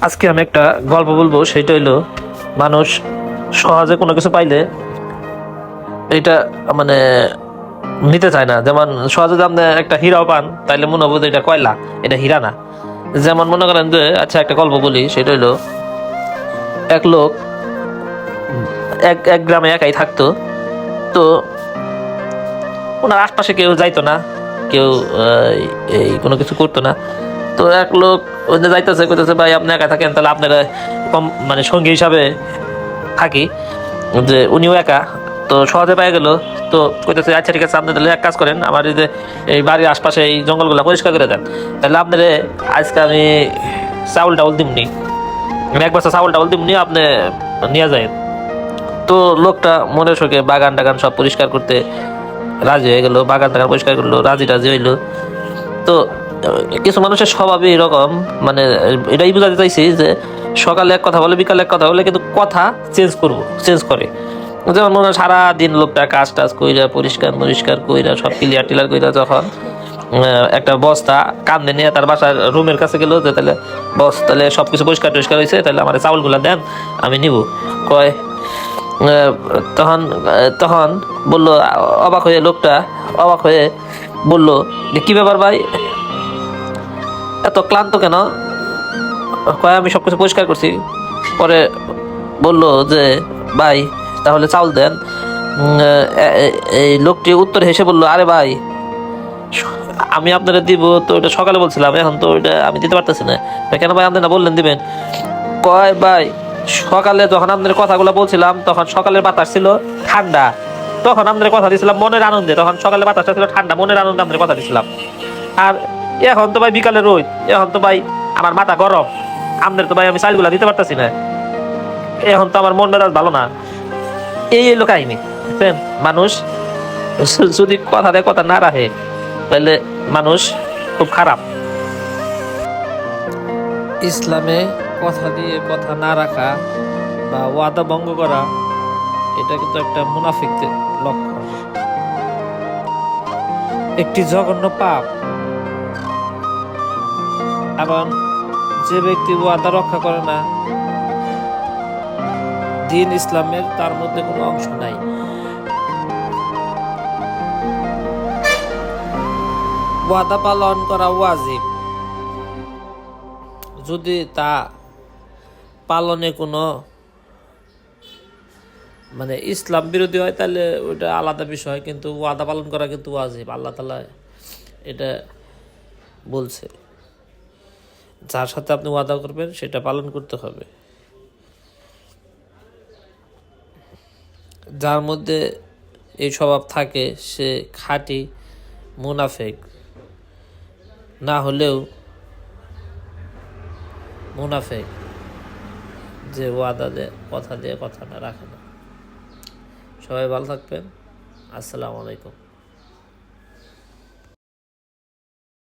আজকে আমি একটা গল্প বলবো, সেটা হইলো মানুষ সহজে কোনো কিছু পাইলে এটা মানে নিতে চায় না। যেমন সহজে যদি আপনি একটা হীরাও পান তাইলে মনে হবো যে এটা কয়লা, এটা হীরা না। যেমন মনে করেন যে, আচ্ছা একটা গল্প বলি, সেটা হইলো এক লোক এক এক গ্রামে একাই থাকতো। তো ওনার আশপাশে কেউ যাইতো না, কেউ এই কোনো কিছু করতো না। তো এক লোক ওই যে যাইতেছে, কইতেছে ভাই আপনি একা থাকেন, তাহলে আপনারা কম মানে সঙ্গী হিসাবে থাকি। যে উনিও একা, তো সহজে পেয়ে গেল। তো কইতেছে আচ্ছা ঠিক আছে, আপনি তাহলে এক কাজ করেন, আমার এই যে এই বাড়ির আশপাশে এই জঙ্গলগুলো পরিষ্কার করে দেন, তাহলে আপনারে আজকে আমি চাউল টাউল দিমনি, আমি এক বস্তা চাউল টাউল দিমনি, আপনি নিয়ে যায়। তো লোকটা মনে শোকে বাগান টাগান সব পরিষ্কার করতে রাজি হয়ে গেল, বাগান টাগান পরিষ্কার করলো, রাজি রাজি হইলো। তো কিছু মানুষের স্বভাবই এরকম, মানে এটাই বোঝাতে চাইছি যে সকালে এক কথা বলে, বিকালে এক কথা বলে, কিন্তু কথা চেঞ্জ করে। যেমন মনে হয় সারাদিন লোকটা কাজ টাজ কইরা পরিষ্কার পরিষ্কার কইরা সব ক্লিয়ার টিলার কইরা যখন একটা বস্তা কান্দে নিয়ে তার বাসার রুমের কাছে গেল, যে তাহলে বস তাহলে সব কিছু পরিষ্কার টরিষ্কার হয়েছে, তাহলে আমার চাউলগুলা দেন, আমি নিব। কয় তখন তখন বললো, অবাক হয়ে লোকটা অবাক হয়ে বলল যে কি ব্যাপার ভাই, এত ক্লান্ত কেন? কয় আমি সবকিছু পরিষ্কার করছি। পরে বলল যে ভাই তাহলে চাউল দেন। এই লোকটি উত্তর হেসে বলল, আরে ভাই আমি আপনারা দিব তো, এটা সকালে বলছিলাম, এখন তো এটা আমি দিতে পারতেছি না। কেন ভাই আপনি না বললেন দিবেন? কয় ভাই সকালে যখন আপনার কথাগুলো বলছিলাম তখন সকালের বাতাস ছিল ঠান্ডা, তখন আপনার কথা দিয়েছিলাম মনের আনন্দে, তখন সকালের বাতাসটা ছিল ঠান্ডা, মনের আনন্দে আপনার কথা দিয়েছিলাম। আর এখন তো ভাই বিকালে রোদ, এখন তো ভাই আমার মাথা গরম, আপনার তো ভাই আমি চালগুলা দিতে পারতেছি না, এখন তো আমার মন মেজাজ ভালো না। এই এলো কাহিনী, বুঝছেন? মানুষ যদি কথা দেয় কথা না রাখে, তাহলে মানুষ খুব খারাপ। ইসলামে কথা দিয়ে কথা না রাখা বা ওয়াদা ভঙ্গ করা, এটা কিন্তু একটা মুনাফিকদের লক্ষণ, একটি জঘন্য পাপ। এবং যে ব্যক্তি ওয়াদা রক্ষা করে না, দিন ইসলামের তার মধ্যে কোনো অংশ নাই। ওয়াদা পালন করা ওয়াজিব, যদি তা পালনে কোনো মানে ইসলাম বিরোধী হয় তাহলে ওইটা আলাদা বিষয়, কিন্তু ওয়াদা পালন করা কিন্তু ওয়াজিব। আল্লাহ তাআলা এটা বলছে, যার সাথে আপনি ওয়াদা করবেন সেটা পালন করতে হবে। যার মধ্যে এই স্বভাব থাকে সে খাঁটি মুনাফিক, না হলেও মুনাফিক, যে ওয়াদা দেয় কথা দিয়ে কথা না রাখে না। সবাই ভালো থাকবেন। আসসালামু আলাইকুম।